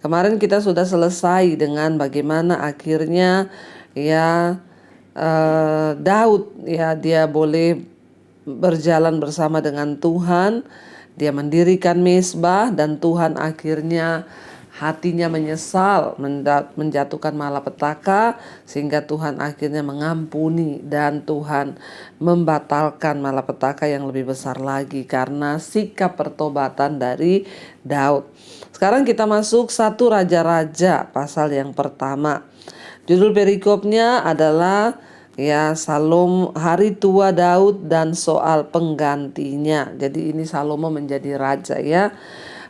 Kemarin kita sudah selesai dengan bagaimana akhirnya ya Daud ya dia boleh berjalan bersama dengan Tuhan. Dia mendirikan mezbah dan Tuhan akhirnya hatinya menyesal menjatuhkan malapetaka, sehingga Tuhan akhirnya mengampuni dan Tuhan membatalkan malapetaka yang lebih besar lagi karena sikap pertobatan dari Daud. Sekarang kita masuk 1 Raja-Raja pasal yang pertama. Judul perikopnya adalah ya hari tua Daud dan soal penggantinya. Jadi ini Salomo menjadi raja ya.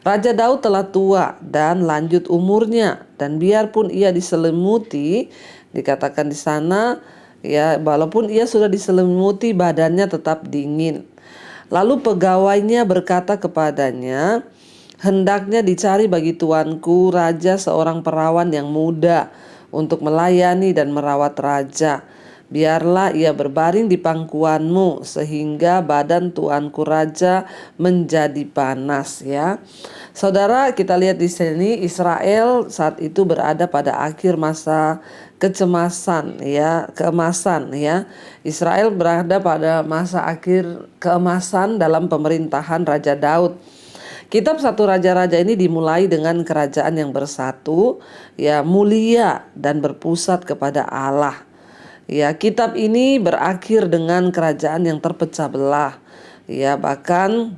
Raja Daud telah tua dan lanjut umurnya, dan biarpun ia diselimuti, dikatakan di sana ya, walaupun ia sudah diselimuti badannya tetap dingin. Lalu pegawainya berkata kepadanya, hendaknya dicari bagi tuanku raja seorang perawan yang muda untuk melayani dan merawat raja. Biarlah ia berbaring di pangkuanmu sehingga badan tuanku raja menjadi panas ya. Saudara, kita lihat di sini Israel saat itu berada pada akhir masa keemasan ya. Israel berada pada masa akhir keemasan dalam pemerintahan Raja Daud. Kitab 1 Raja-Raja ini dimulai dengan kerajaan yang bersatu, ya, mulia dan berpusat kepada Allah. Ya, kitab ini berakhir dengan kerajaan yang terpecah belah. Ya, bahkan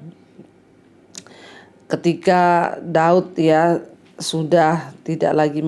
ketika Daud ya sudah tidak lagi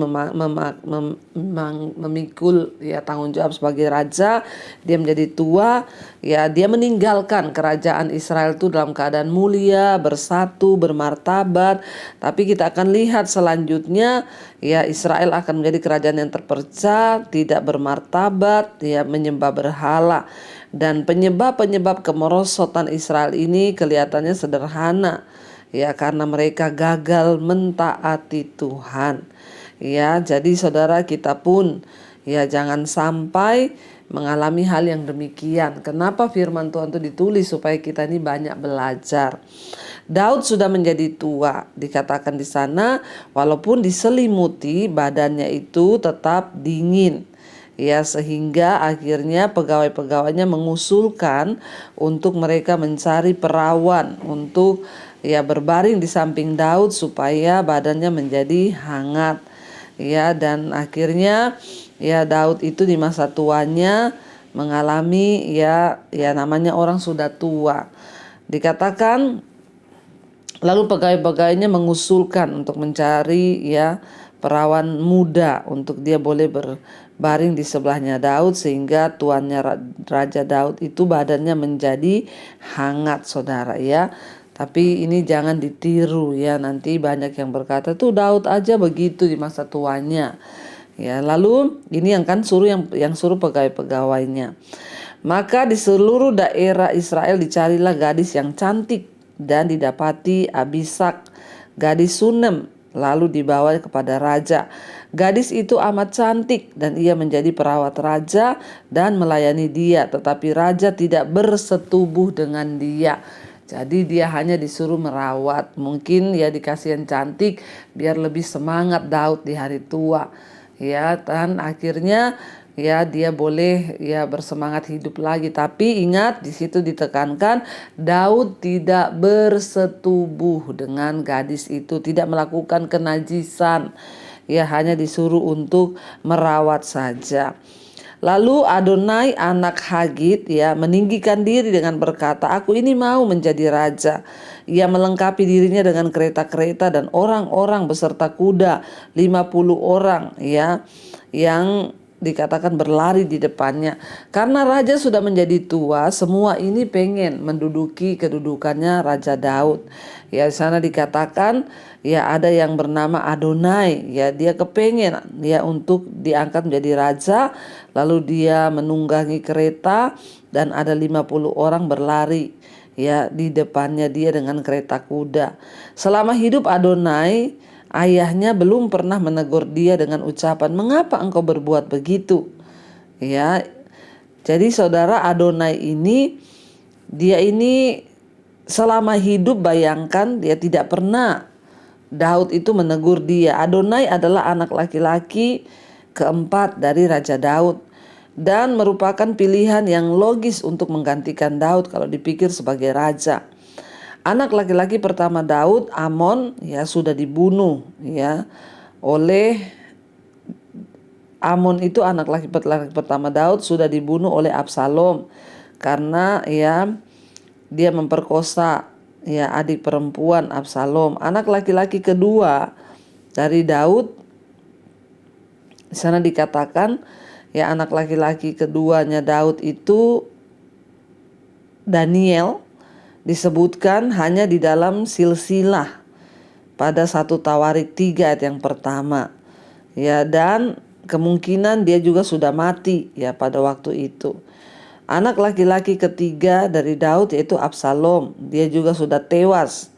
memikul ya tanggung jawab sebagai raja, dia menjadi tua, ya dia meninggalkan kerajaan Israel itu dalam keadaan mulia, bersatu, bermartabat. Tapi kita akan lihat selanjutnya ya Israel akan menjadi kerajaan yang terpecah, tidak bermartabat, ya menyembah berhala. Dan penyebab kemerosotan Israel ini kelihatannya sederhana. Ya, karena mereka gagal mentaati Tuhan. Ya, jadi saudara, kita pun ya jangan sampai mengalami hal yang demikian. Kenapa firman Tuhan itu ditulis? Supaya kita ini banyak belajar. Daud sudah menjadi tua, dikatakan di sana, walaupun diselimuti badannya itu tetap dingin. Ya, sehingga akhirnya pegawai-pegawainya mengusulkan untuk mereka mencari perawan untuk ya berbaring di samping Daud supaya badannya menjadi hangat. Ya, dan akhirnya ya Daud itu di masa tuanya mengalami ya namanya orang sudah tua. Dikatakan lalu pegawai-pegawainya mengusulkan untuk mencari ya perawan muda untuk dia boleh berbaring di sebelahnya Daud, sehingga tuannya Raja Daud itu badannya menjadi hangat, saudara ya. Tapi ini jangan ditiru ya, nanti banyak yang berkata tuh Daud aja begitu di masa tuanya. Ya, lalu ini yang suruh pegawai-pegawainya. Maka di seluruh daerah Israel dicarilah gadis yang cantik dan didapati Abisak, gadis Sunem, lalu dibawa kepada raja. Gadis itu amat cantik dan ia menjadi perawat raja dan melayani dia, tetapi raja tidak bersetubuh dengan dia. Jadi dia hanya disuruh merawat. Mungkin ya dikasih yang cantik biar lebih semangat Daud di hari tua. Ya, dan akhirnya ya dia boleh ya bersemangat hidup lagi. Tapi ingat, di situ ditekankan Daud tidak bersetubuh dengan gadis itu, tidak melakukan kenajisan. Ya, hanya disuruh untuk merawat saja. Lalu Adonai anak Hagit ya meninggikan diri dengan berkata, aku ini mau menjadi raja. Ia melengkapi dirinya dengan kereta-kereta dan orang-orang beserta kuda, 50 orang ya yang dikatakan berlari di depannya. Karena raja sudah menjadi tua, semua ini pengen menduduki kedudukannya Raja Daud. Ya, di sana dikatakan ya ada yang bernama Adonai, ya dia kepengen ya untuk diangkat menjadi raja, lalu dia menunggangi kereta dan ada 50 orang berlari ya di depannya dia dengan kereta kuda. Selama hidup Adonai, ayahnya belum pernah menegur dia dengan ucapan, "Mengapa engkau berbuat begitu?" Ya. Jadi saudara, Adonai ini dia ini selama hidup, bayangkan dia tidak pernah Daud itu menegur dia. Adonai adalah anak laki-laki keempat dari Raja Daud dan merupakan pilihan yang logis untuk menggantikan Daud kalau dipikir sebagai raja. Anak laki-laki pertama Daud, Amnon, ya sudah dibunuh ya oleh Amnon itu anak laki-laki pertama Daud sudah dibunuh oleh Absalom karena ya dia memperkosa ya adik perempuan Absalom. Anak laki-laki kedua dari Daud, di sana dikatakan ya anak laki-laki keduanya Daud itu Daniel, disebutkan hanya di dalam silsilah pada 1 Tawarik 3 ayat yang pertama. Ya, dan kemungkinan dia juga sudah mati ya pada waktu itu. Anak laki-laki ketiga dari Daud yaitu Absalom, dia juga sudah tewas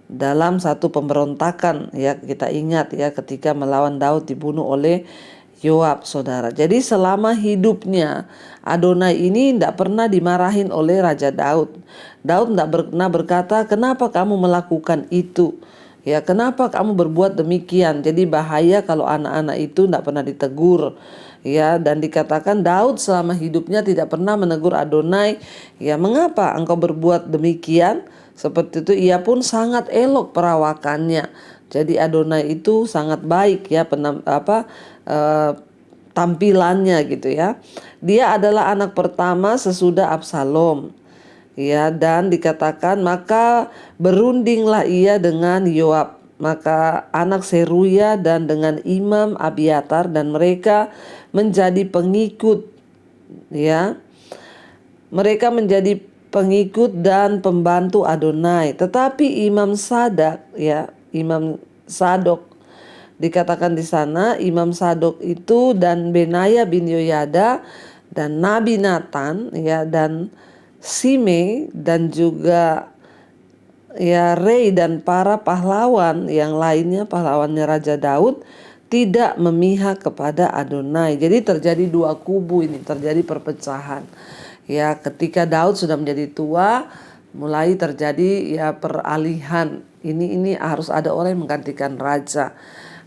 dalam satu pemberontakan ya, kita ingat ya ketika melawan Daud dibunuh oleh Yoab, saudara. Jadi selama hidupnya Adonai ini tidak pernah dimarahin oleh Raja Daud. Daud tidak pernah berkata, kenapa kamu melakukan itu? Ya, kenapa kamu berbuat demikian? Jadi bahaya kalau anak-anak itu tidak pernah ditegur. Ya, dan dikatakan Daud selama hidupnya tidak pernah menegur Adonai. Ya, mengapa engkau berbuat demikian? Seperti itu, ia pun sangat elok perawakannya. Jadi Adonai itu sangat baik ya tampilannya gitu ya. Dia adalah anak pertama sesudah Absalom. Ya, dan dikatakan maka berundinglah ia dengan Yoab, maka anak Seruya dan dengan Imam Abiatar, dan mereka menjadi pengikut ya. Mereka menjadi pengikut dan pembantu Adonai. Tetapi Imam Sadok dikatakan di sana, Imam Sadok itu dan Benaya bin Yoyada dan Nabi Nathan ya, dan Simei dan juga ya Rei dan para pahlawan yang lainnya, pahlawannya Raja Daud, tidak memihak kepada Adonai. Jadi terjadi dua kubu ini, terjadi perpecahan. Ya, ketika Daud sudah menjadi tua, mulai terjadi ya peralihan. Ini harus ada orang yang menggantikan raja.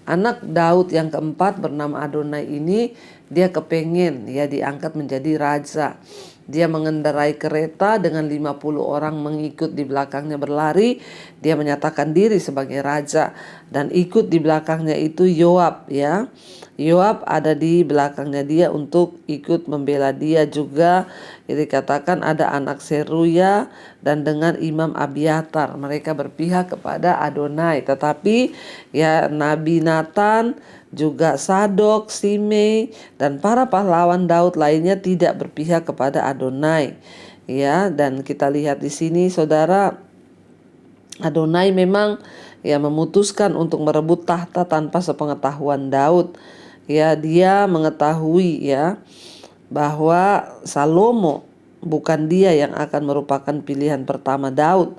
Anak Daud yang keempat bernama Adonai ini, dia kepengen ya diangkat menjadi raja. Dia mengendarai kereta dengan 50 orang mengikut di belakangnya berlari. Dia menyatakan diri sebagai raja dan ikut di belakangnya itu Yoab ya. Yoab ada di belakangnya dia untuk ikut membela dia juga. Jadi katakan ada anak Seruya dan dengan Imam Abiatar, mereka berpihak kepada Adonai. Tetapi ya Nabi Nathan, juga Sadok, Simei dan para pahlawan Daud lainnya tidak berpihak kepada Adonai. Ya, dan kita lihat di sini saudara, Adonai memang ya memutuskan untuk merebut tahta tanpa sepengetahuan Daud. Ya, dia mengetahui ya bahwa Salomo bukan dia yang akan merupakan pilihan pertama Daud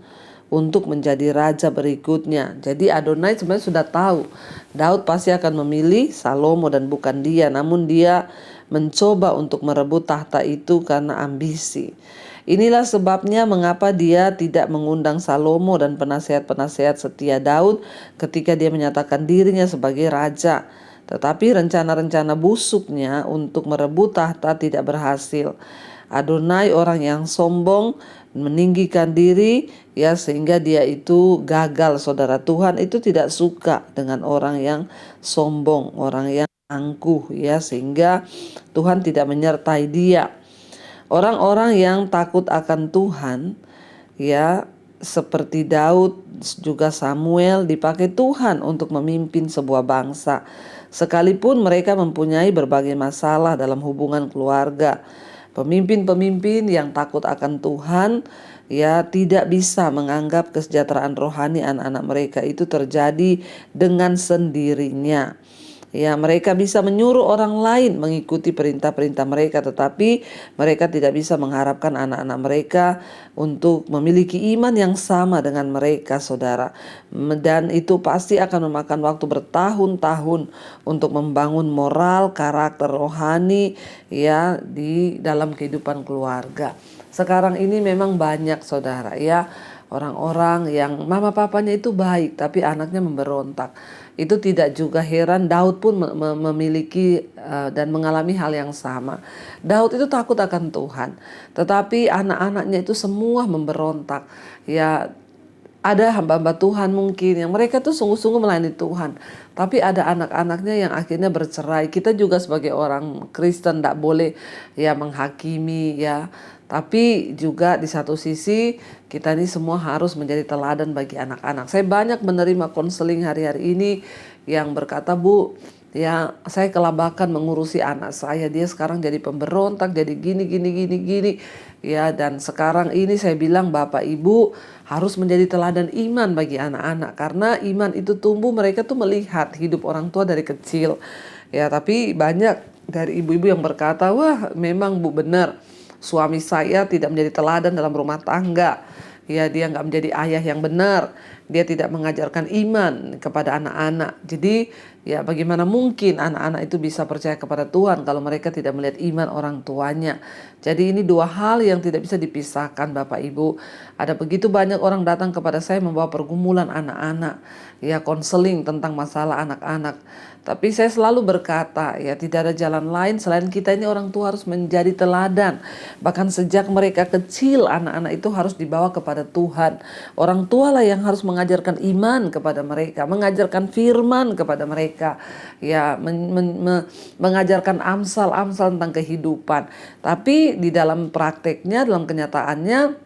untuk menjadi raja berikutnya. Jadi Adonai sebenarnya sudah tahu Daud pasti akan memilih Salomo dan bukan dia, namun dia mencoba untuk merebut tahta itu karena ambisi. Inilah sebabnya mengapa dia tidak mengundang Salomo dan penasehat-penasehat setia Daud ketika dia menyatakan dirinya sebagai raja. Tetapi rencana-rencana busuknya untuk merebut tahta tidak berhasil. Adonai orang yang sombong, meninggikan diri ya, sehingga dia itu gagal, saudara. Tuhan itu tidak suka dengan orang yang sombong, orang yang angkuh ya, sehingga Tuhan tidak menyertai dia. Orang-orang yang takut akan Tuhan ya, seperti Daud juga Samuel, dipakai Tuhan untuk memimpin sebuah bangsa sekalipun mereka mempunyai berbagai masalah dalam hubungan keluarga. Pemimpin-pemimpin yang takut akan Tuhan ya tidak bisa menganggap kesejahteraan rohani anak-anak mereka itu terjadi dengan sendirinya. Ya, mereka bisa menyuruh orang lain mengikuti perintah-perintah mereka, tetapi mereka tidak bisa mengharapkan anak-anak mereka untuk memiliki iman yang sama dengan mereka, saudara. Dan itu pasti akan memakan waktu bertahun-tahun untuk membangun moral, karakter rohani ya di dalam kehidupan keluarga. Sekarang ini memang banyak, saudara ya, orang-orang yang mama papanya itu baik tapi anaknya memberontak. Itu tidak juga heran, Daud pun memiliki dan mengalami hal yang sama. Daud itu takut akan Tuhan, tetapi anak-anaknya itu semua memberontak. Ya, ada hamba-hamba Tuhan mungkin yang mereka tuh sungguh-sungguh melayani Tuhan, tapi ada anak-anaknya yang akhirnya bercerai. Kita juga sebagai orang Kristen tidak boleh ya menghakimi ya, tapi juga di satu sisi kita ini semua harus menjadi teladan bagi anak-anak. Saya banyak menerima konseling hari-hari ini yang berkata, Bu, ya saya kelabakan mengurusi anak saya, dia sekarang jadi pemberontak, jadi gini. Ya, dan sekarang ini saya bilang Bapak Ibu harus menjadi teladan iman bagi anak-anak, karena iman itu tumbuh mereka tuh melihat hidup orang tua dari kecil. Ya, tapi banyak dari ibu-ibu yang berkata, wah memang Bu benar, suami saya tidak menjadi teladan dalam rumah tangga. Ya, dia nggak menjadi ayah yang benar. Dia tidak mengajarkan iman kepada anak-anak. Jadi ya bagaimana mungkin anak-anak itu bisa percaya kepada Tuhan kalau mereka tidak melihat iman orang tuanya. Jadi ini dua hal yang tidak bisa dipisahkan Bapak Ibu. Ada begitu banyak orang datang kepada saya membawa pergumulan anak-anak. Ya, konseling tentang masalah anak-anak. Tapi saya selalu berkata, ya tidak ada jalan lain selain kita ini orang tua harus menjadi teladan. Bahkan sejak mereka kecil, anak-anak itu harus dibawa kepada Tuhan. Orang tua lah yang harus mengajarkan iman kepada mereka, mengajarkan firman kepada mereka, ya mengajarkan amsal-amsal tentang kehidupan. Tapi di dalam prakteknya, dalam kenyataannya,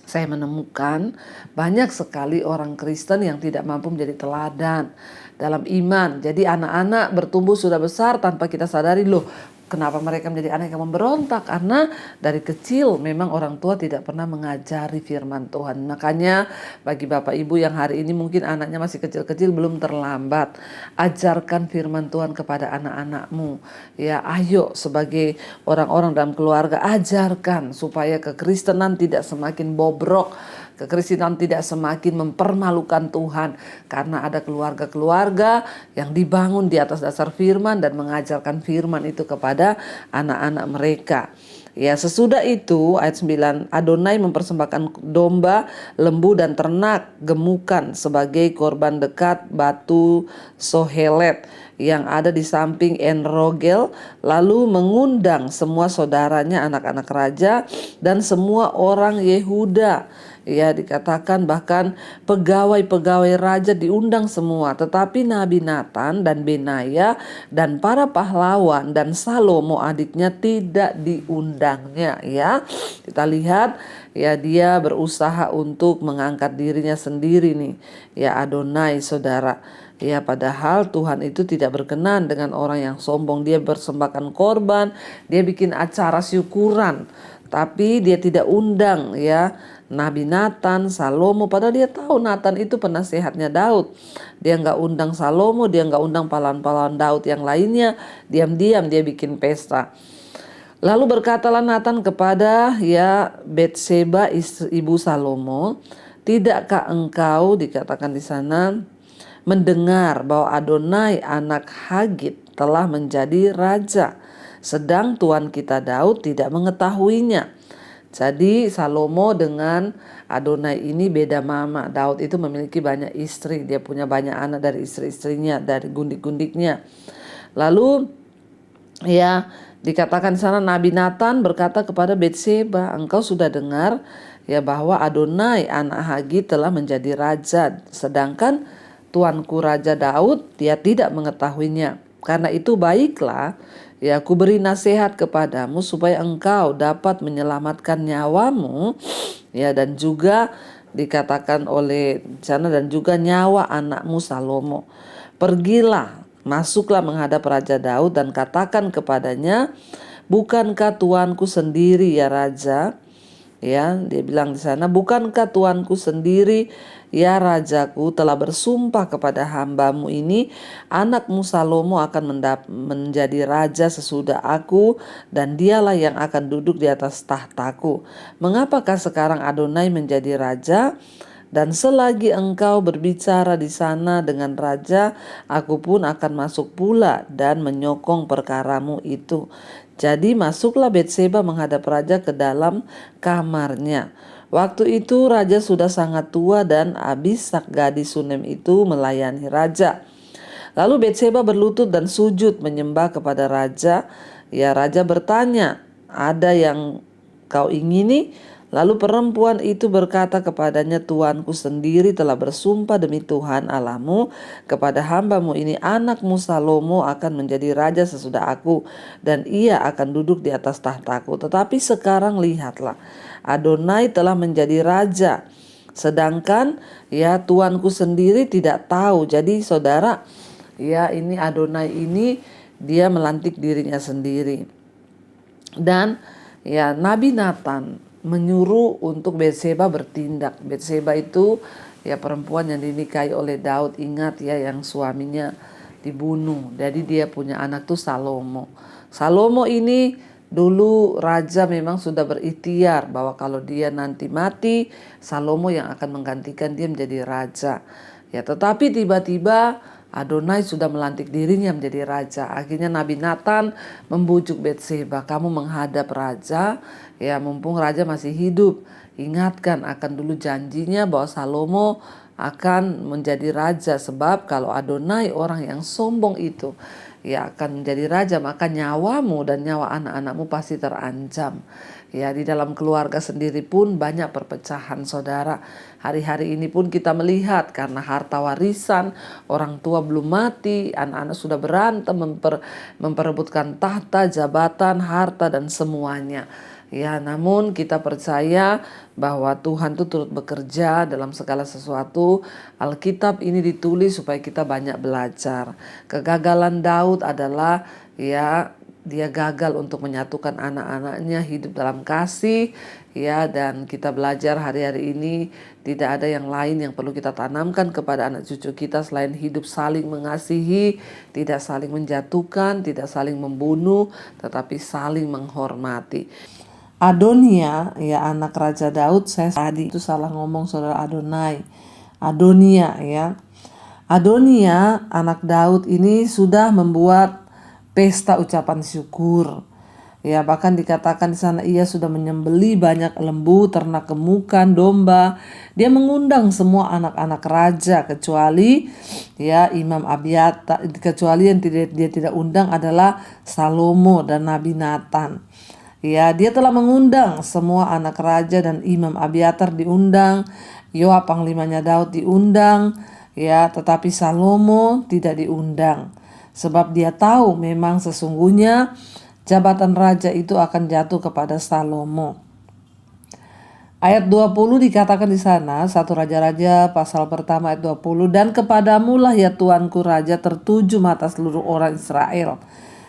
saya menemukan banyak sekali orang Kristen yang tidak mampu menjadi teladan dalam iman. Jadi anak-anak bertumbuh sudah besar tanpa kita sadari, loh kenapa mereka menjadi anak yang memberontak? Karena dari kecil memang orang tua tidak pernah mengajari firman Tuhan. Makanya bagi Bapak Ibu yang hari ini mungkin anaknya masih kecil-kecil, belum terlambat. Ajarkan firman Tuhan kepada anak-anakmu. Ya, ayo sebagai orang-orang dalam keluarga, ajarkan supaya kekristenan tidak semakin bobrok. Kekristenan tidak semakin mempermalukan Tuhan, karena ada keluarga-keluarga yang dibangun di atas dasar firman dan mengajarkan firman itu kepada anak-anak mereka. Ya, sesudah itu ayat 9, Adonai mempersembahkan domba, lembu dan ternak gemukan sebagai korban dekat batu Sohelet yang ada di samping En-Rogel, lalu mengundang semua saudaranya anak-anak raja dan semua orang Yehuda. Ya, dikatakan bahkan pegawai-pegawai raja diundang semua, tetapi Nabi Nathan dan Benaya dan para pahlawan dan Salomo adiknya tidak diundangnya. Ya, kita lihat ya, dia berusaha untuk mengangkat dirinya sendiri nih. Ya, Adonai saudara. Ya, padahal Tuhan itu tidak berkenan dengan orang yang sombong. Dia persembahkan korban, dia bikin acara syukuran, tapi dia tidak undang ya Nabi Nathan, Salomo, padahal dia tahu Nathan itu penasehatnya Daud. Dia nggak undang Salomo, dia nggak undang pahlawan-pahlawan Daud yang lainnya. Diam-diam dia bikin pesta. Lalu berkatalah Nathan kepada ya Betseba ibu Salomo, tidakkah engkau, dikatakan di sana, mendengar bahwa Adonai anak Hagit telah menjadi raja, sedang tuan kita Daud tidak mengetahuinya. Jadi Salomo dengan Adonai ini beda mama. Daud itu memiliki banyak istri, dia punya banyak anak dari istri-istrinya, dari gundik-gundiknya. Lalu ya dikatakan di sana Nabi Nathan berkata kepada Betseba, engkau sudah dengar ya bahwa Adonai anak Hagit telah menjadi raja, sedangkan tuanku Raja Daud dia tidak mengetahuinya. Karena itu baiklah ya, aku beri nasihat kepadamu supaya engkau dapat menyelamatkan nyawamu ya, dan juga dikatakan oleh sana dan juga nyawa anakmu Salomo. Pergilah, masuklah menghadap Raja Daud dan katakan kepadanya, bukankah tuanku sendiri ya Raja? Ya, dia bilang di sana, bukankah tuanku sendiri ya rajaku telah bersumpah kepada hambamu ini, anakmu Salomo akan menjadi raja sesudah aku, dan dialah yang akan duduk di atas tahtaku. Mengapakah sekarang Adonai menjadi raja? Dan selagi engkau berbicara di sana dengan raja, aku pun akan masuk pula dan menyokong perkaramu itu. Jadi masuklah Betseba menghadap raja ke dalam kamarnya. Waktu itu raja sudah sangat tua dan Abisak gadis Sunem itu melayani raja. Lalu Betseba berlutut dan sujud menyembah kepada raja. Ya, raja bertanya, "Ada yang kau ingini?" Lalu perempuan itu berkata kepadanya, "Tuanku sendiri telah bersumpah demi Tuhan Allahmu kepada hambamu ini, anakmu Salomo akan menjadi raja sesudah aku, dan ia akan duduk di atas tahtaku. Tetapi sekarang lihatlah, Adonai telah menjadi raja, sedangkan ya tuanku sendiri tidak tahu." Jadi saudara, ya ini Adonai ini dia melantik dirinya sendiri. Dan ya Nabi Nathan menyuruh untuk Betseba bertindak. Betseba itu ya perempuan yang dinikahi oleh Daud. Ingat ya, yang suaminya dibunuh. Jadi dia punya anak tuh Salomo. Salomo ini dulu raja memang sudah berikhtiar bahwa kalau dia nanti mati, Salomo yang akan menggantikan dia menjadi raja. Ya, tetapi tiba-tiba Adonai sudah melantik dirinya menjadi raja. Akhirnya Nabi Nathan membujuk Betseba, "Kamu menghadap raja, ya mumpung raja masih hidup. Ingatkan akan dulu janjinya bahwa Salomo akan menjadi raja. Sebab kalau Adonai orang yang sombong itu ya akan menjadi raja, maka nyawamu dan nyawa anak-anakmu pasti terancam." Ya, di dalam keluarga sendiri pun banyak perpecahan, saudara. Hari-hari ini pun kita melihat karena harta warisan, orang tua belum mati, anak-anak sudah berantem memperebutkan tahta, jabatan, harta dan semuanya. Ya, namun kita percaya bahwa Tuhan itu turut bekerja dalam segala sesuatu. Alkitab ini ditulis supaya kita banyak belajar. Kegagalan Daud adalah ya dia gagal untuk menyatukan anak-anaknya hidup dalam kasih, ya, dan kita belajar hari-hari ini tidak ada yang lain yang perlu kita tanamkan kepada anak cucu kita selain hidup saling mengasihi, tidak saling menjatuhkan, tidak saling membunuh, tetapi saling menghormati. Adonia, ya anak Raja Daud, saya tadi itu salah ngomong saudara, Adonia ya. Adonia anak Daud ini sudah membuat pesta ucapan syukur. Ya, bahkan dikatakan di sana ia sudah menyembelih banyak lembu, ternak gemukan, domba. Dia mengundang semua anak-anak raja kecuali ya Imam Abiatar, kecuali yang dia tidak undang adalah Salomo dan Nabi Nathan. Ya, dia telah mengundang semua anak raja dan Imam Abiatar diundang, Yoab panglimanya Daud diundang, ya, tetapi Salomo tidak diundang. Sebab dia tahu memang sesungguhnya jabatan raja itu akan jatuh kepada Salomo. Ayat 20 dikatakan di sana, 1 Raja-Raja pasal pertama ayat 20, "Dan kepadamu lah ya Tuanku Raja tertuju mata seluruh orang Israel."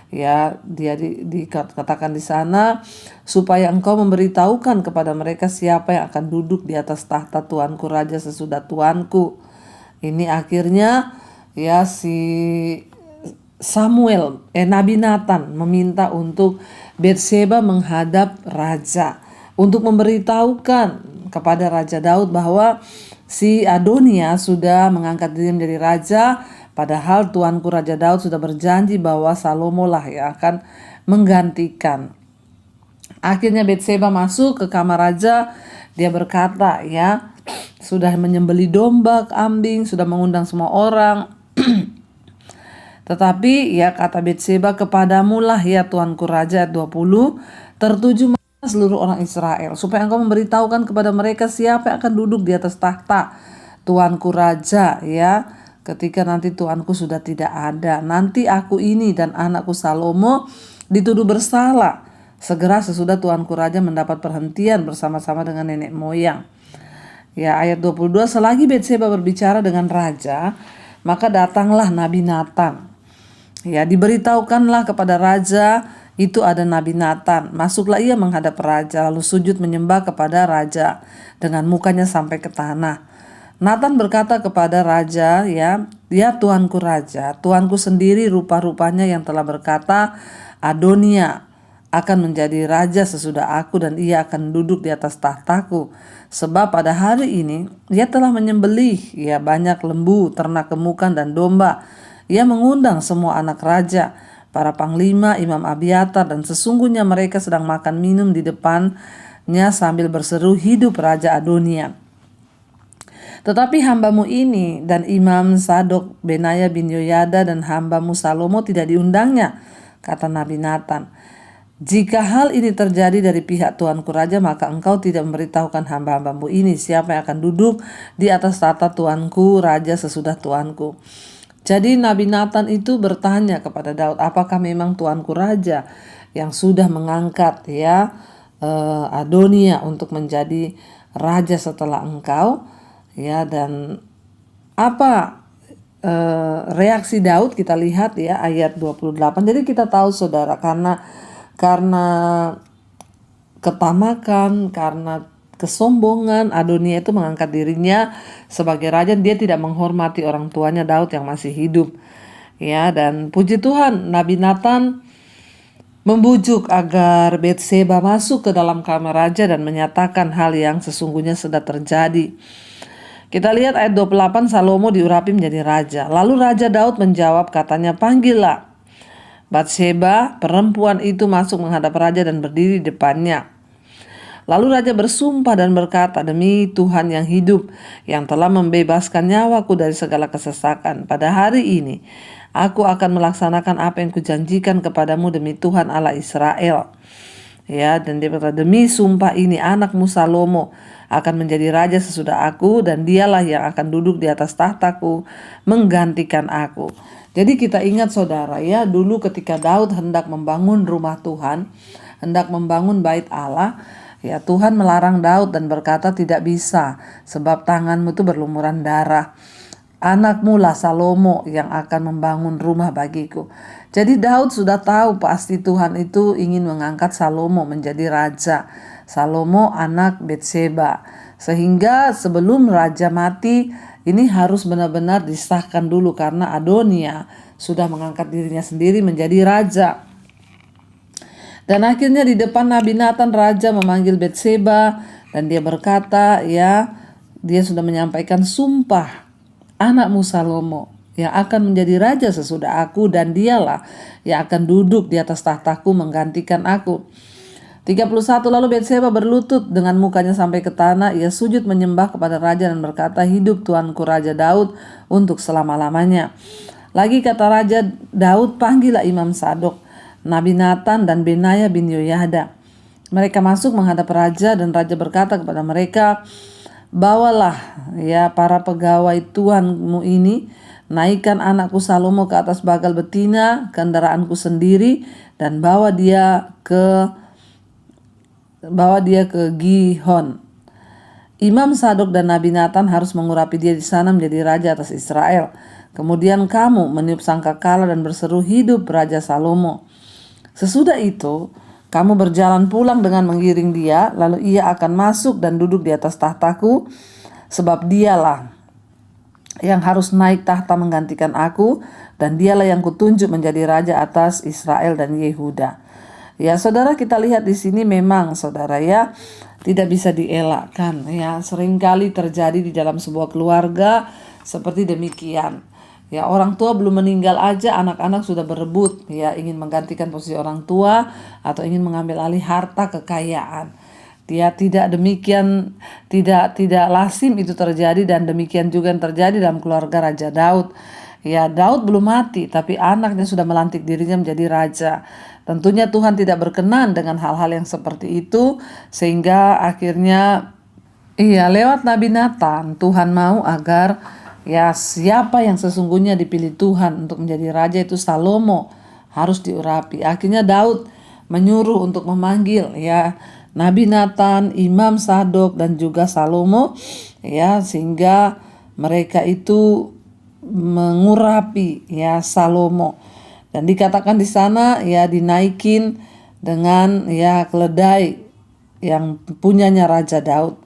Ya, dia dikatakan di sana supaya engkau memberitahukan kepada mereka siapa yang akan duduk di atas tahta Tuanku Raja sesudah Tuanku. Ini akhirnya ya Nabi Nathan meminta untuk Betseba menghadap raja untuk memberitahukan kepada Raja Daud bahwa si Adonia sudah mengangkat diri menjadi raja, padahal tuanku Raja Daud sudah berjanji bahwa Salomo lah yang akan menggantikan. Akhirnya Betseba masuk ke kamar raja, dia berkata ya, sudah menyembelih domba, kambing, sudah mengundang semua orang. Tetapi ya kata Betseba, "Kepadamu lah ya Tuanku Raja," ayat 20, "tertuju mata seluruh orang Israel, supaya engkau memberitahukan kepada mereka siapa yang akan duduk di atas tahta Tuanku Raja, ya, ketika nanti Tuanku sudah tidak ada. Nanti aku ini dan anakku Salomo dituduh bersalah, segera sesudah Tuanku Raja mendapat perhentian bersama-sama dengan nenek moyang." Ya, ayat 22, selagi Betseba berbicara dengan raja, maka datanglah Nabi Nathan. Ya, diberitahukanlah kepada raja itu ada Nabi Nathan. Masuklah ia menghadap raja, lalu sujud menyembah kepada raja dengan mukanya sampai ke tanah. Nathan berkata kepada raja, ya Tuanku Raja, tuanku sendiri rupa-rupanya yang telah berkata, Adonia akan menjadi raja sesudah aku dan ia akan duduk di atas tahtaku. Sebab pada hari ini ia telah menyembelih ya banyak lembu, ternak gemukan dan domba. Ia mengundang semua anak raja, para panglima, Imam Abiatar, dan sesungguhnya mereka sedang makan minum di depan sambil berseru, "Hidup Raja Adonia." Tetapi hambamu ini dan Imam Sadok, Benaya bin Yoyada dan hambamu Salomo tidak diundangnya, kata Nabi Natan. Jika hal ini terjadi dari pihak tuanku raja, maka engkau tidak memberitahukan hamba-hambamu ini siapa yang akan duduk di atas tahta tuanku raja sesudah tuanku. Jadi Nabi Natan itu bertanya kepada Daud, apakah memang tuanku raja yang sudah mengangkat Adonia untuk menjadi raja setelah engkau? Ya, dan apa reaksi Daud kita lihat ya ayat 28. Jadi kita tahu saudara, karena ketamakan, karena kesombongan, Adonia itu mengangkat dirinya sebagai raja. Dia tidak menghormati orang tuanya Daud yang masih hidup. Ya, dan puji Tuhan, Nabi Natan membujuk agar Betseba masuk ke dalam kamar raja dan menyatakan hal yang sesungguhnya sudah terjadi. Kita lihat ayat 28, Salomo diurapi menjadi raja. Lalu Raja Daud menjawab, katanya, "Panggillah Batseba." Perempuan itu masuk menghadap raja dan berdiri di depannya. Lalu raja bersumpah dan berkata, "Demi Tuhan yang hidup, yang telah membebaskan nyawaku dari segala kesesakan, pada hari ini aku akan melaksanakan apa yang kujanjikan kepadamu demi Tuhan Allah Israel." Ya, dan dia berkata, "Demi sumpah ini anakmu Salomo akan menjadi raja sesudah aku, dan dialah yang akan duduk di atas tahtaku menggantikan aku." Jadi kita ingat saudara ya, dulu ketika Daud hendak membangun rumah Tuhan, hendak membangun bait Allah, ya Tuhan melarang Daud dan berkata, "Tidak bisa, sebab tanganmu itu berlumuran darah. Anakmu lah Salomo yang akan membangun rumah bagiku." Jadi Daud sudah tahu pasti Tuhan itu ingin mengangkat Salomo menjadi raja. Salomo anak Betseba. Sehingga sebelum raja mati, ini harus benar-benar disahkan dulu, karena Adonia sudah mengangkat dirinya sendiri menjadi raja. Dan akhirnya di depan Nabi Natan, raja memanggil Betseba dan dia berkata, ya, dia sudah menyampaikan sumpah, "Anakmu Salomo yang akan menjadi raja sesudah aku, dan dialah yang akan duduk di atas tahtaku menggantikan aku." 31, lalu Betseba berlutut dengan mukanya sampai ke tanah. Ia sujud menyembah kepada raja dan berkata, "Hidup tuanku Raja Daud untuk selama-lamanya." Lagi kata Raja Daud, "Panggillah Imam Sadok, Nabi Natan dan Benaya bin Yoyada." Mereka masuk menghadap raja, dan raja berkata kepada mereka, "Bawalah ya para pegawai tuanmu ini, naikkan anakku Salomo ke atas bagal betina kendaraanku sendiri, dan bawa dia ke Gihon. Imam Sadok dan Nabi Natan harus mengurapi dia di sana menjadi raja atas Israel. Kemudian kamu meniup sangkakala dan berseru, 'Hidup Raja Salomo.' Sesudah itu kamu berjalan pulang dengan mengiring dia, lalu ia akan masuk dan duduk di atas tahtaku, sebab dialah yang harus naik tahta menggantikan aku, dan dialah yang kutunjuk menjadi raja atas Israel dan Yehuda." Ya saudara, kita lihat di sini memang saudara ya, tidak bisa dielakkan ya, seringkali terjadi di dalam sebuah keluarga seperti demikian. Ya, orang tua belum meninggal aja anak-anak sudah berebut ya, ingin menggantikan posisi orang tua atau ingin mengambil alih harta kekayaan. Dia tidak demikian, tidak lazim itu terjadi, dan demikian juga yang terjadi dalam keluarga Raja Daud. Ya, Daud belum mati tapi anaknya sudah melantik dirinya menjadi raja. Tentunya Tuhan tidak berkenan dengan hal-hal yang seperti itu, sehingga akhirnya lewat Nabi Natan Tuhan mau agar ya siapa yang sesungguhnya dipilih Tuhan untuk menjadi raja itu Salomo harus diurapi. Akhirnya Daud menyuruh untuk memanggil ya Nabi Natan, Imam Sadok dan juga Salomo ya, sehingga mereka itu mengurapi ya Salomo. Dan dikatakan di sana ya dinaikin dengan ya keledai yang punyanya Raja Daud.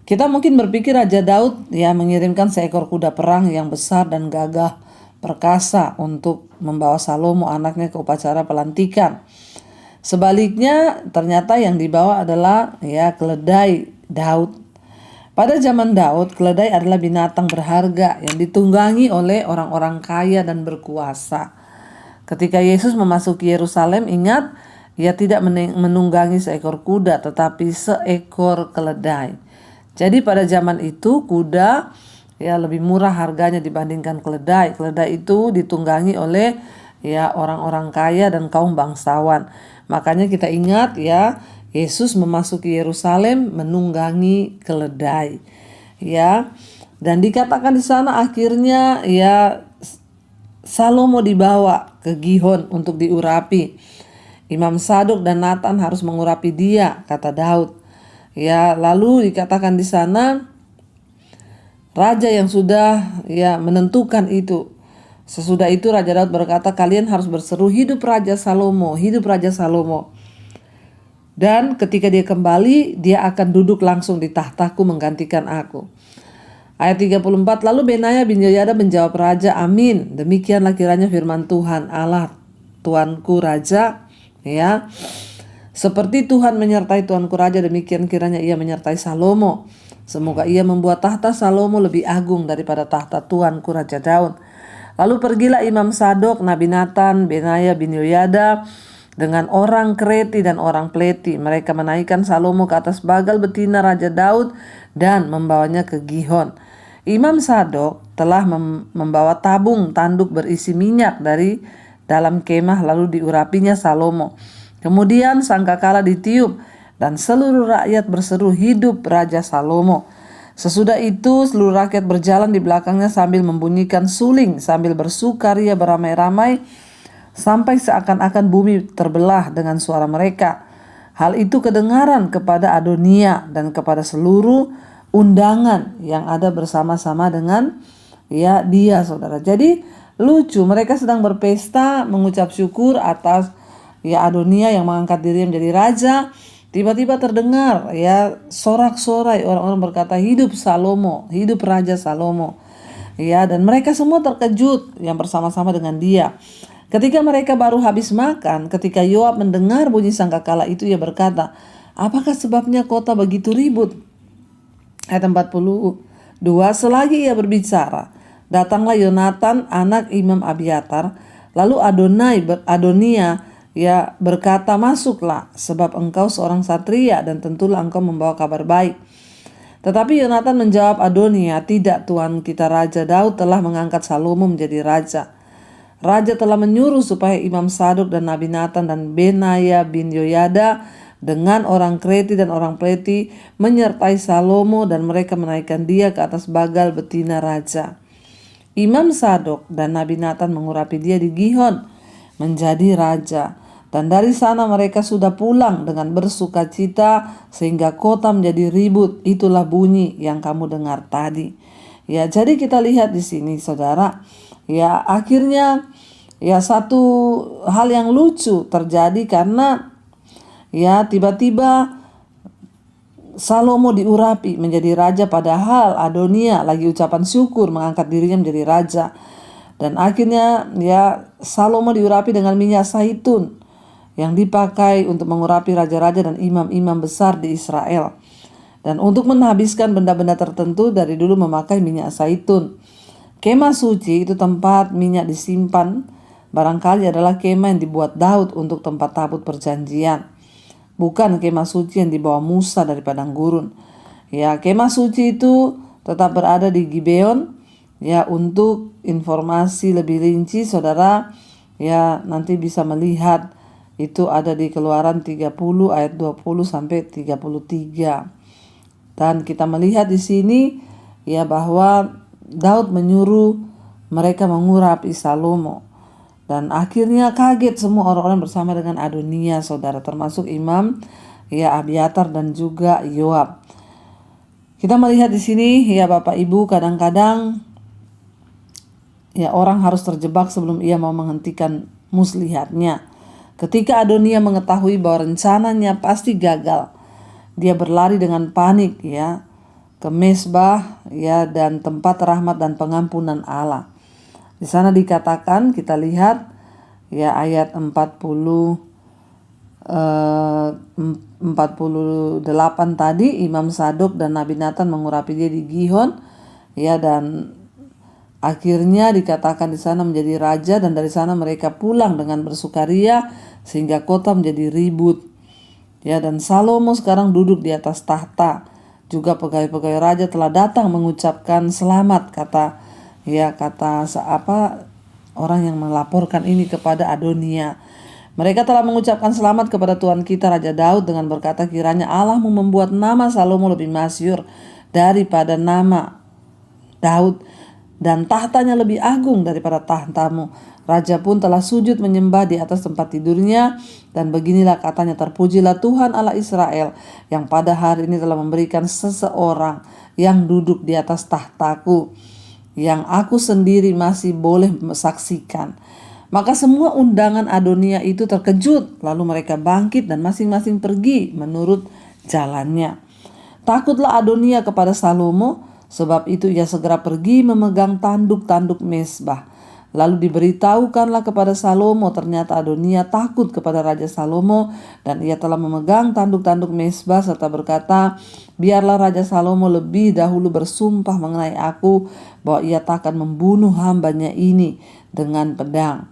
Kita mungkin berpikir Raja Daud ya mengirimkan seekor kuda perang yang besar dan gagah perkasa untuk membawa Salomo anaknya ke upacara pelantikan. Sebaliknya ternyata yang dibawa adalah ya keledai Daud. Pada zaman Daud, keledai adalah binatang berharga yang ditunggangi oleh orang-orang kaya dan berkuasa. Ketika Yesus memasuki Yerusalem, ingat ia tidak menunggangi seekor kuda tetapi seekor keledai. Jadi pada zaman itu kuda ya lebih murah harganya dibandingkan keledai. Keledai itu ditunggangi oleh ya orang-orang kaya dan kaum bangsawan. Makanya kita ingat ya, Yesus memasuki Yerusalem menunggangi keledai. Ya. Dan dikatakan di sana akhirnya ya Salomo dibawa ke Gihon untuk diurapi. Imam Sadok dan Nathan harus mengurapi dia, kata Daud. Ya, lalu dikatakan di sana raja yang sudah ya menentukan itu. Sesudah itu Raja Daud berkata, kalian harus berseru, hidup Raja Salomo, hidup Raja Salomo. Dan ketika dia kembali, dia akan duduk langsung di tahtaku menggantikan aku. Ayat 34, lalu Benaya bin Yehoyada menjawab raja, amin. Demikianlah kiranya firman Tuhan Allah, Tuanku Raja, ya. Seperti Tuhan menyertai Tuanku Raja, demikian kiranya ia menyertai Salomo. Semoga ia membuat tahta Salomo lebih agung daripada tahta Tuanku Raja Daud. Lalu pergilah Imam Sadok, Nabi Nathan, Benaya bin Yehoyada dengan orang Kreti dan orang Pleti. Mereka menaikkan Salomo ke atas bagal betina Raja Daud dan membawanya ke Gihon. Imam Sadok telah membawa tabung tanduk berisi minyak dari dalam kemah lalu diurapinya Salomo. Kemudian sangkakala ditiup dan seluruh rakyat berseru, hidup Raja Salomo. Sesudah itu seluruh rakyat berjalan di belakangnya sambil membunyikan suling, sambil bersukaria beramai-ramai sampai seakan-akan bumi terbelah dengan suara mereka. Hal itu kedengaran kepada Adonia dan kepada seluruh undangan yang ada bersama-sama dengan ya dia, saudara. Jadi lucu, mereka sedang berpesta mengucap syukur atas ya Adonia yang mengangkat diri menjadi raja. Tiba-tiba terdengar ya sorak-sorai, orang-orang berkata, hidup Salomo, hidup Raja Salomo. Ya, dan mereka semua terkejut yang bersama-sama dengan dia. Ketika mereka baru habis makan, ketika Yoab mendengar bunyi sangkakala itu, ia berkata, apakah sebabnya kota begitu ribut? Ayat 42, selagi ia berbicara, datanglah Yonatan anak Imam Abiatar, lalu Adonia ya berkata, masuklah, sebab engkau seorang satria dan tentulah engkau membawa kabar baik. Tetapi Yonatan menjawab Adonia, tidak, Tuan kita Raja Daud telah mengangkat Salomo menjadi raja. Raja telah menyuruh supaya Imam Sadok dan Nabi Nathan dan Benaya bin Yehoyada dengan orang Kreti dan orang Pleti menyertai Salomo dan mereka menaikkan dia ke atas bagal betina raja. Imam Sadok dan Nabi Nathan mengurapi dia di Gihon menjadi raja. Dan dari sana mereka sudah pulang dengan bersukacita sehingga kota menjadi ribut. Itulah bunyi yang kamu dengar tadi. Ya, jadi kita lihat di sini, saudara. Ya, akhirnya ya satu hal yang lucu terjadi karena ya tiba-tiba Salomo diurapi menjadi raja, padahal Adonia lagi ucapan syukur mengangkat dirinya menjadi raja. Dan akhirnya ya Salomo diurapi dengan minyak zaitun yang dipakai untuk mengurapi raja-raja dan imam-imam besar di Israel. Dan untuk menghabiskan benda-benda tertentu dari dulu memakai minyak zaitun. Kemah suci itu tempat minyak disimpan, barangkali adalah kemah yang dibuat Daud untuk tempat tabut perjanjian. Bukan kemah suci yang dibawa Musa dari padang gurun. Ya, kemah suci itu tetap berada di Gibeon. Ya, untuk informasi lebih rinci, saudara ya nanti bisa melihat itu ada di Keluaran 30 ayat 20 sampai 33. Dan kita melihat di sini ya bahwa Daud menyuruh mereka mengurapi Salomo. Dan akhirnya kaget semua orang-orang bersama dengan Adonia, saudara, termasuk Imam ya Abiatar dan juga Yoab. Kita melihat di sini ya Bapak Ibu, kadang-kadang ya orang harus terjebak sebelum ia mau menghentikan muslihatnya. Ketika Adonia mengetahui bahwa rencananya pasti gagal, dia berlari dengan panik ya ke Mesbah ya dan tempat rahmat dan pengampunan Allah. Di sana dikatakan, kita lihat ya ayat 48 tadi, Imam Sadok dan Nabi Nathan mengurapi dia di Gihon ya, dan Akhirnya dikatakan di sana menjadi raja, dan dari sana mereka pulang dengan bersukaria sehingga kota menjadi ribut. Ya, dan Salomo sekarang duduk di atas tahta. Juga pegawai-pegawai raja telah datang mengucapkan selamat, kata orang yang melaporkan ini kepada Adonia. Mereka telah mengucapkan selamat kepada Tuhan kita Raja Daud dengan berkata, kiranya Allahmu membuat nama Salomo lebih masyhur daripada nama Daud, dan tahtanya lebih agung daripada tahtamu. Raja pun telah sujud menyembah di atas tempat tidurnya, dan beginilah katanya, terpujilah Tuhan Allah Israel yang pada hari ini telah memberikan seseorang yang duduk di atas tahtaku, yang aku sendiri masih boleh saksikan. Maka semua undangan Adonia itu terkejut, lalu mereka bangkit dan masing-masing pergi menurut jalannya. Takutlah Adonia kepada Salomo, sebab itu ia segera pergi memegang tanduk-tanduk mezbah. Lalu diberitahukanlah kepada Salomo, ternyata Adonia takut kepada Raja Salomo, dan ia telah memegang tanduk-tanduk mezbah serta berkata, biarlah Raja Salomo lebih dahulu bersumpah mengenai aku bahwa ia takkan membunuh hambanya ini dengan pedang.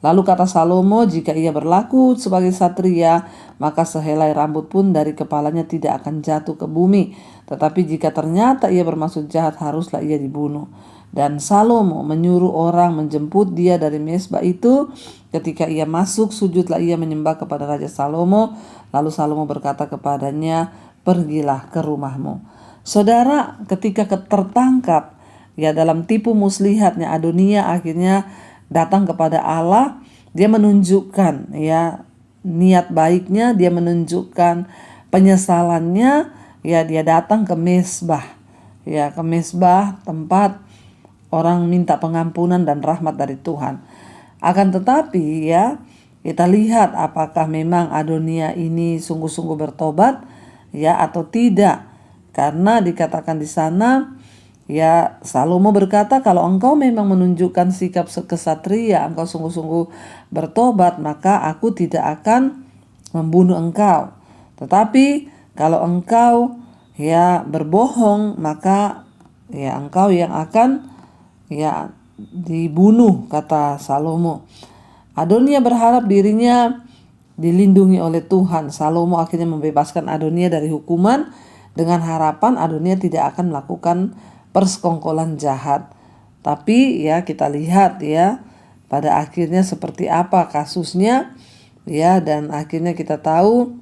Lalu kata Salomo, jika ia berlaku sebagai satria, maka sehelai rambut pun dari kepalanya tidak akan jatuh ke bumi. Tetapi jika ternyata ia bermaksud jahat, haruslah ia dibunuh. Dan Salomo menyuruh orang menjemput dia dari mezbah itu. Ketika ia masuk, sujudlah ia menyembah kepada Raja Salomo. Lalu Salomo berkata kepadanya, pergilah ke rumahmu. Saudara, ketika tertangkap dalam tipu muslihatnya Adonia, akhirnya datang kepada Allah, dia menunjukkan niat baiknya, dia menunjukkan penyesalannya, dia datang ke mezbah, ke mezbah tempat orang minta pengampunan dan rahmat dari Tuhan. Akan tetapi kita lihat apakah memang Adonia ini sungguh-sungguh bertobat atau tidak, karena dikatakan di sana Salomo berkata, kalau engkau memang menunjukkan sikap kesatria, engkau sungguh-sungguh bertobat, maka aku tidak akan membunuh engkau. Tetapi kalau engkau berbohong, maka engkau yang akan dibunuh, kata Salomo. Adonia berharap dirinya dilindungi oleh Tuhan. Salomo akhirnya membebaskan Adonia dari hukuman dengan harapan Adonia tidak akan melakukan persekongkolan jahat. Tapi kita lihat pada akhirnya seperti apa kasusnya, dan akhirnya kita tahu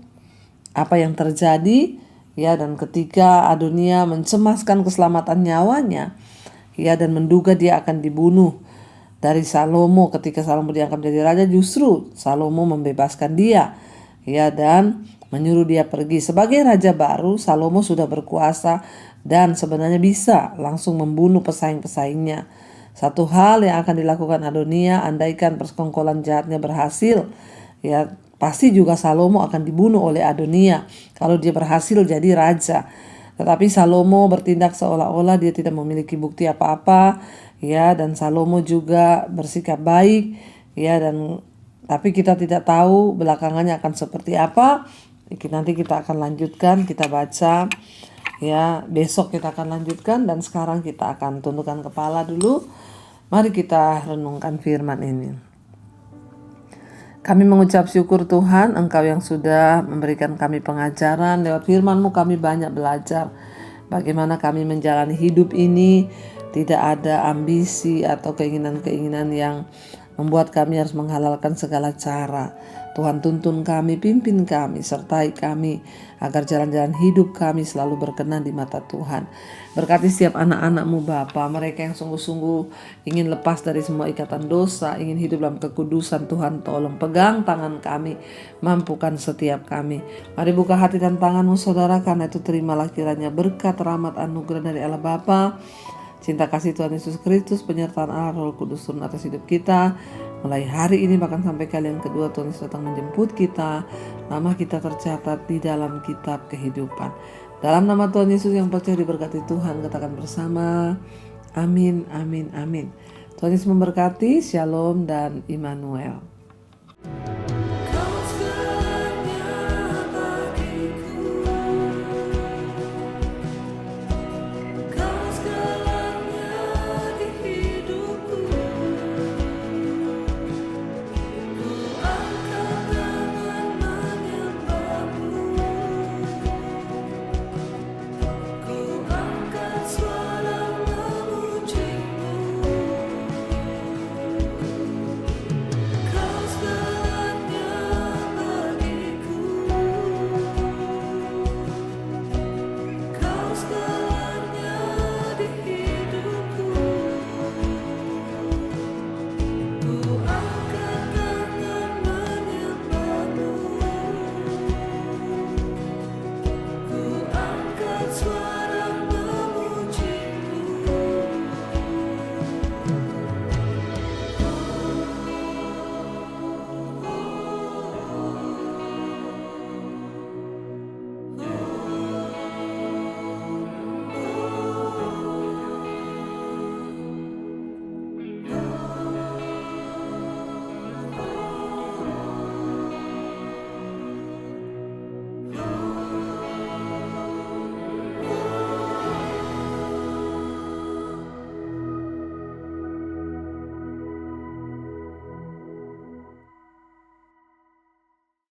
apa yang terjadi, dan ketika Adonia mencemaskan keselamatan nyawanya, dan menduga dia akan dibunuh dari Salomo, ketika Salomo diangkat menjadi raja, justru Salomo membebaskan dia, dan menyuruh dia pergi. Sebagai raja baru, Salomo sudah berkuasa dan sebenarnya bisa langsung membunuh pesaing-pesaingnya. Satu hal yang akan dilakukan Adonia, andaikan persekongkolan jahatnya berhasil, pasti juga Salomo akan dibunuh oleh Adonia kalau dia berhasil jadi raja. Tetapi Salomo bertindak seolah-olah dia tidak memiliki bukti apa-apa, dan Salomo juga bersikap baik, tapi kita tidak tahu belakangannya akan seperti apa. Nanti kita akan lanjutkan, kita baca besok kita akan lanjutkan, dan sekarang kita akan tundukkan kepala dulu. Mari kita renungkan firman ini. Kami mengucap syukur Tuhan, Engkau yang sudah memberikan kami pengajaran. Lewat firman-Mu kami banyak belajar bagaimana kami menjalani hidup ini. Tidak ada ambisi atau keinginan-keinginan yang membuat kami harus menghalalkan segala cara. Tuhan, tuntun kami, pimpin kami, sertai kami, agar jalan-jalan hidup kami selalu berkenan di mata Tuhan. Berkati setiap anak-anak-Mu Bapa, mereka yang sungguh-sungguh ingin lepas dari semua ikatan dosa, ingin hidup dalam kekudusan. Tuhan, tolong pegang tangan kami, mampukan setiap kami. Mari buka hati dan tangan-Mu saudara, karena itu terimalah kiranya berkat, rahmat, anugerah dari Allah Bapa, cinta kasih Tuhan Yesus Kristus, penyertaan Allah Roh Kudus turun atas hidup kita. Mulai hari ini bahkan sampai kali yang kedua Tuhan Yesus datang menjemput kita, nama kita tercatat di dalam kitab kehidupan. Dalam nama Tuhan Yesus yang percaya diberkati Tuhan, katakan bersama, amin, amin, amin. Tuhan Yesus memberkati, shalom dan Immanuel.